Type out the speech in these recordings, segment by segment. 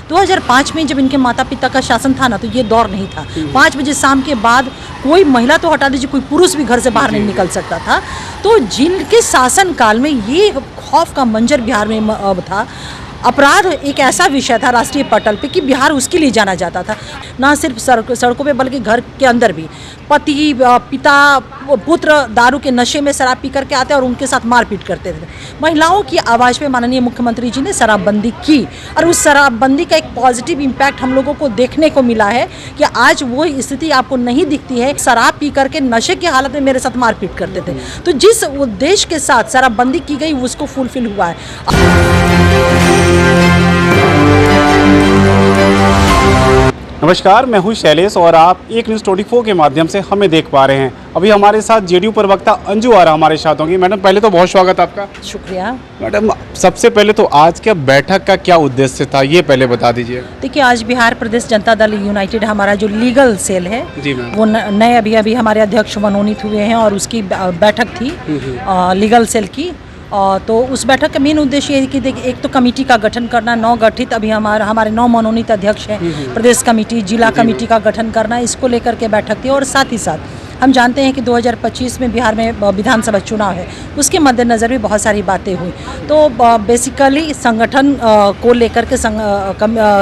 2005 में जब इनके माता पिता का शासन था ना, तो ये दौर नहीं था। 5 बजे शाम के बाद कोई महिला तो हटा दीजिए, कोई पुरुष भी घर से बाहर नहीं निकल सकता था। तो जिनके शासन काल में ये खौफ का मंजर बिहार में था, अपराध एक ऐसा विषय था राष्ट्रीय पटल पे कि बिहार उसके लिए जाना जाता था। ना सिर्फ सड़कों पे बल्कि घर के अंदर भी पति पिता पुत्र दारू के नशे में शराब पी करके आते और उनके साथ मारपीट करते थे। महिलाओं की आवाज़ पे माननीय मुख्यमंत्री जी ने शराबबंदी की और उस शराबबंदी का एक पॉजिटिव इम्पैक्ट हम लोगों को देखने को मिला है कि आज वो स्थिति आपको नहीं दिखती है। शराब पी करके नशे की हालत में मेरे साथ मारपीट करते थे। तो जिस उद्देश्य के साथ शराबबंदी की गई उसको फुलफिल हुआ है। नमस्कार, मैं हूं शैलेश और आप एक न्यूज़ 24 के माध्यम से हमें देख पा रहे हैं। अभी हमारे साथ जेडीयू प्रवक्ता अंजू आरा हमारे साथ होंगी। मैडम, पहले तो बहुत स्वागत आपका। शुक्रिया। मैडम, सबसे पहले तो आज के बैठक का क्या उद्देश्य था, ये पहले बता दीजिए। देखिए, आज बिहार प्रदेश जनता दल यूनाइटेड हमारा जो लीगल सेल है जी मैम, वो नए अभी हमारे अध्यक्ष मनोनीत हुए हैं और उसकी बैठक थी लीगल सेल की। तो उस बैठक का मेन उद्देश्य ये है कि देखिए, एक तो कमेटी का गठन करना, नवगठित अभी हमारे 9 मनोनीत अध्यक्ष हैं, प्रदेश कमेटी जिला कमेटी का गठन करना, इसको लेकर के बैठक थी। और साथ ही साथ हम जानते हैं कि 2025 में बिहार में विधानसभा चुनाव है, उसके मद्देनज़र भी बहुत सारी बातें हुई। तो बेसिकली संगठन को लेकर के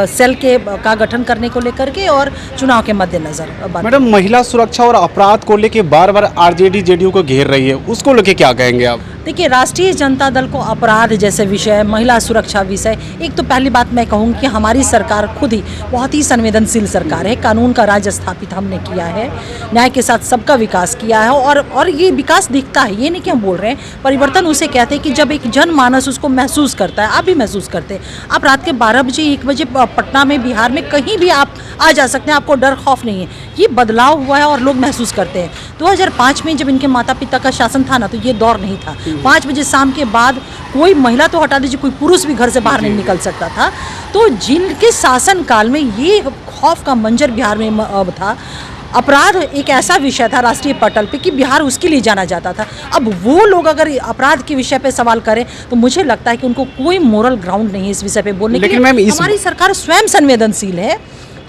सेल का गठन करने को लेकर के और चुनाव के मद्देनज़र। मैडम, महिला सुरक्षा और अपराध को लेकर बार बार आरजेडी जेडीयू को घेर रही है, उसको लेकर क्या कहेंगे आप? देखिए, राष्ट्रीय जनता दल को अपराध जैसे विषय, महिला सुरक्षा विषय, एक तो पहली बात मैं कहूँगी कि हमारी सरकार खुद ही बहुत ही संवेदनशील सरकार है। कानून का राज स्थापित हमने किया है, न्याय के साथ सबका विकास किया है और ये विकास दिखता है। ये नहीं कि हम बोल रहे हैं, परिवर्तन उसे कहते हैं कि जब एक जनमानस उसको महसूस करता है। आप भी महसूस करते हैं। आप रात के 12 बजे 1 बजे पटना में, बिहार में कहीं भी आप आ जा सकते हैं, आपको डर खौफ नहीं है। ये बदलाव हुआ है और लोग महसूस करते हैं। 2005 में जब इनके माता पिता का शासन था ना, तो ये दौर नहीं था। 5 बजे शाम के बाद कोई महिला तो हटा दीजिए, कोई पुरुष भी घर से बाहर नहीं निकल सकता था। तो जिनके शासन काल में ये खौफ का मंजर बिहार में था, अपराध एक ऐसा विषय था राष्ट्रीय पटल पे कि बिहार उसके लिए जाना जाता था। अब वो लोग अगर अपराध के विषय पे सवाल करें तो मुझे लगता है कि उनको कोई मोरल ग्राउंड नहीं है इस विषय पे बोलने के लिए। हमारी सरकार स्वयं संवेदनशील है।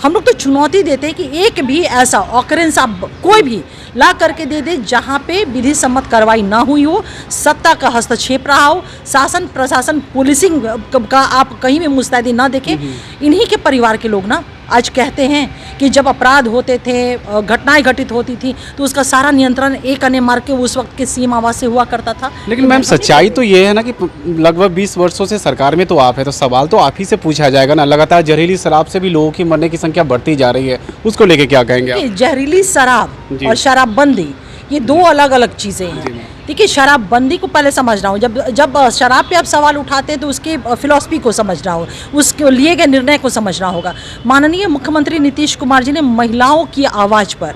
हम लोग तो चुनौती देते हैं कि एक भी ऐसा ऑकरेंस आप कोई भी ला करके दे दे जहाँ पे विधि सम्मत कार्रवाई ना हुई हो, सत्ता का हस्तक्षेप रहा हो, शासन प्रशासन पुलिसिंग का आप कहीं भी मुस्तैदी ना देखें। इन्हीं के परिवार के लोग ना आज कहते हैं कि जब अपराध होते थे, घटनाएं घटित होती थी, तो उसका सारा नियंत्रण एक अन्य मार्ग के उस वक्त के सीएम आवास से हुआ करता था। लेकिन मैम, सच्चाई तो ये है ना कि लगभग 20 वर्षों से सरकार में तो आप है, तो सवाल तो आप ही से पूछा जाएगा ना। लगातार जहरीली शराब से भी लोगों की मरने की संख्या बढ़ती जा रही है, उसको लेके क्या कहेंगे आप? जहरीली शराब और शराबबंदी ये दो अलग अलग चीज़ें हैं। देखिए, शराबबंदी को पहले समझना हो। जब शराब पे आप सवाल उठाते हैं तो उसके फिलॉसफी को समझना हो, उसके लिए गए निर्णय को समझना होगा। माननीय मुख्यमंत्री नीतीश कुमार जी ने महिलाओं की आवाज़ पर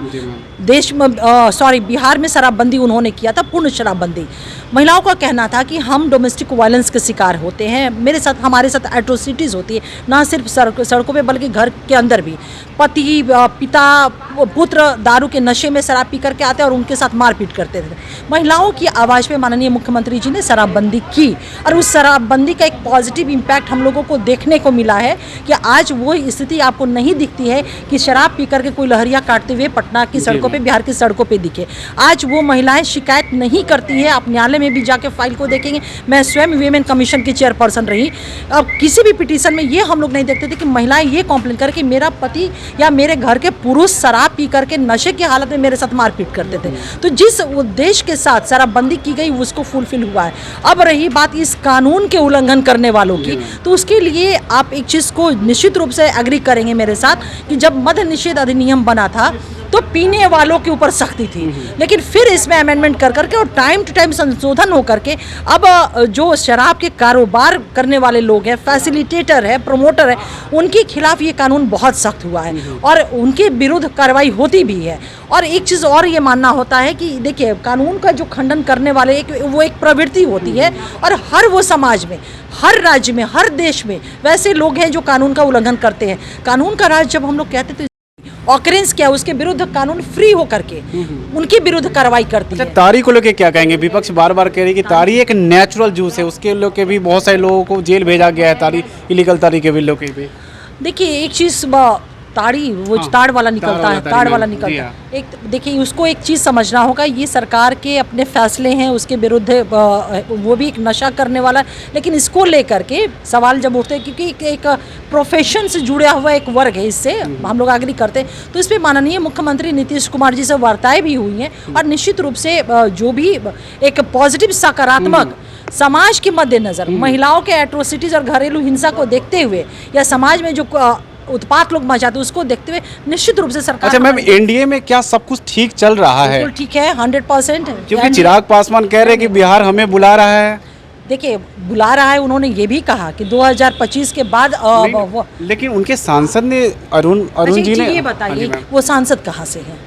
देश में बिहार में शराबबंदी उन्होंने किया था, पूर्ण शराबबंदी। महिलाओं का कहना था कि हम डोमेस्टिक वायलेंस के शिकार होते हैं, हमारे साथ एट्रोसिटीज़ होती है, ना सिर्फ सड़कों पे बल्कि घर के अंदर भी पति पिता पुत्र दारू के नशे में शराब पी करके आते और उनके साथ मारपीट करते थे। महिलाओं की आवाज़ पे माननीय मुख्यमंत्री जी ने शराबबंदी की और उस शराबबंदी का एक पॉजिटिव इम्पैक्ट हम लोगों को देखने को मिला है कि आज वो स्थिति आपको नहीं दिखती है कि शराब पी करके कोई लहरिया काटते हुए पटना की सड़कों पे, बिहार की सड़कों पे दिखे। आज वो महिलाएं शिकायत नहीं करती है। आप न्यायालय में भी जाके फाइल को देखेंगे। मैं स्वयं वीमेन कमीशन की चेयरपर्सन रही। अब किसी भी पिटीशन में ये हम लोग नहीं देखते थे कि महिलाएं ये कंप्लेन कर कि मेरा पति या मेरे घर के पुरुष शराब पी करके नशे की हालत में मेरे साथ मारपीट करते थे। तो जिस उद्देश्य के साथ शराबबंदी की गई उसको फुलफिल हुआ है। अब रही बात इस कानून के उल्लंघन करने वालों की, तो उसके लिए आप एक चीज़ को निश्चित रूप से एग्री करेंगे मेरे साथ कि जब मद्य निषेध अधिनियम बना था तो पीने वालों के ऊपर सख्ती थी, लेकिन फिर इसमें अमेंडमेंट कर करके और टाइम टू टाइम संशोधन हो करके अब जो शराब के कारोबार करने वाले लोग हैं, फैसिलिटेटर है, प्रोमोटर है, उनके खिलाफ ये कानून बहुत सख्त हुआ है और उनके विरुद्ध कार्रवाई होती भी है। और एक चीज़ और ये मानना होता है कि देखिए, कानून का जो खंडन करने वाले वो एक प्रवृत्ति होती है और हर वो समाज में, हर राज्य में, हर देश में वैसे लोग हैं जो कानून का उल्लंघन करते हैं। कानून का राज जब हम लोग कहते तो ऑकरेंस क्या, उसके विरुद्ध कानून फ्री होकर के उनके विरुद्ध कार्रवाई करती है। तारी को लेके क्या कहेंगे? विपक्ष बार बार कह रही है कि तारी एक नेचुरल जूस है, उसके लोग के भी बहुत सारे लोगों को जेल भेजा गया है, तारी इलीगल तारी के बिलों के भी। देखिए एक चीज ताड़ी वो हाँ, ताड़ वाला निकलता है, ताड़ वाला जी निकलता हाँ। है। एक देखिए उसको एक चीज़ समझना होगा, ये सरकार के अपने फैसले हैं, उसके विरुद्ध वो भी एक नशा करने वाला, लेकिन इसको लेकर के सवाल जब उठते हैं क्योंकि एक प्रोफेशन से जुड़ा हुआ एक वर्ग है, इससे हम लोग एग्री करते हैं। तो इस पर माननीय मुख्यमंत्री नीतीश कुमार जी से वार्ताएं भी हुई हैं और निश्चित रूप से जो भी एक पॉजिटिव सकारात्मक समाज के मद्देनजर महिलाओं के एट्रोसिटीज और घरेलू हिंसा को देखते हुए या समाज में जो उत्पात लोग मचाते हैं उसको देखते हुए निश्चित रूप से सरकार। अच्छा मैम, एनडीए में क्या सब कुछ ठीक चल रहा है? बिल्कुल ठीक है, 100%। क्योंकि चिराग पासवान कह रहे हैं कि बिहार हमें बुला रहा है। देखिए बुला रहा है, उन्होंने ये भी कहा कि 2025 के बाद लेकिन उनके सांसद ने अरुण जी ने। ये हाँ जी बताइए मैम। वो सांसद कहाँ से हैं?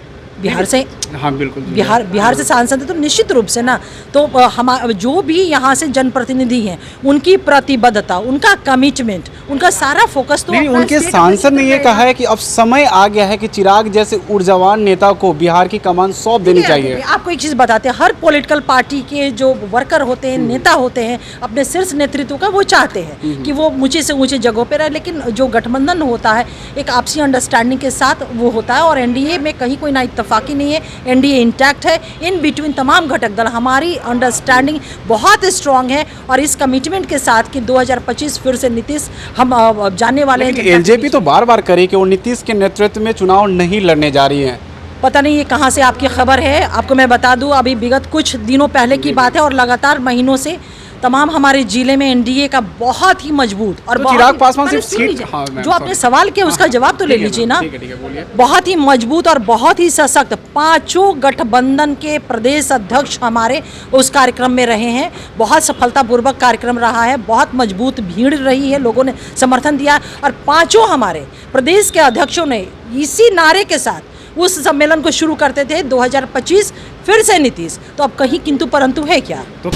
बिहार से। हाँ बिल्कुल। बिहार से सांसद है तो निश्चित रूप से ना, तो हम जो भी यहाँ से जनप्रतिनिधि हैं उनकी प्रतिबद्धता, उनका कमिटमेंट, उनका सारा फोकस तो नहीं, अपना उनके स्टेट सांसद ने ये रहेगा। कहा है कि अब समय आ गया है कि चिराग जैसे ऊर्जावान नेता को बिहार की कमान सौंप देनी चाहिए। आपको एक चीज़ बताते हैं, हर पॉलिटिकल पार्टी के जो वर्कर होते हैं, नेता होते हैं, अपने शीर्ष नेतृत्व का वो चाहते हैं कि वो ऊंचे से ऊंचे जगहों पर रहे, लेकिन जो गठबंधन होता है एक आपसी अंडरस्टैंडिंग के साथ वो होता है और एनडीए में कहीं कोई ना इत्तेफाकी नहीं है, एनडीए इंटैक्ट है। इन बिटवीन तमाम घटक दल हमारी अंडरस्टैंडिंग बहुत स्ट्रांग है और इस कमिटमेंट के साथ कि 2025 फिर से नीतीश हम जानने वाले हैं। एलजेपी तो बार बार करे कि वो नीतीश के नेतृत्व में चुनाव नहीं लड़ने जा रही है। पता नहीं ये कहाँ से आपकी खबर है। आपको मैं बता दूं, अभी विगत कुछ दिनों पहले की बात है और लगातार महीनों से तमाम हमारे जिले में एनडीए का बहुत ही मजबूत और तो बहुत चिराग ही- पासवान अरे सिर्फ सुन सीट- लीजिए, हाँ, मैम, जो आपने सॉरी। सवाल किया उसका जवाब तो ले ठीक है, लीजिए ना। ठीक है, बोलिए। बहुत ही मजबूत और बहुत ही सशक्त पांचों गठबंधन के प्रदेश अध्यक्ष हमारे उस कार्यक्रम में रहे हैं। बहुत सफलतापूर्वक कार्यक्रम रहा है, बहुत मजबूत भीड़ रही है, लोगों ने समर्थन दिया और पांचों हमारे प्रदेश के अध्यक्षों ने इसी नारे के साथ उस सम्मेलन को शुरू करते थे 2025 फिर से नीतीश। तो अब कहीं किंतु परंतु है क्या? तो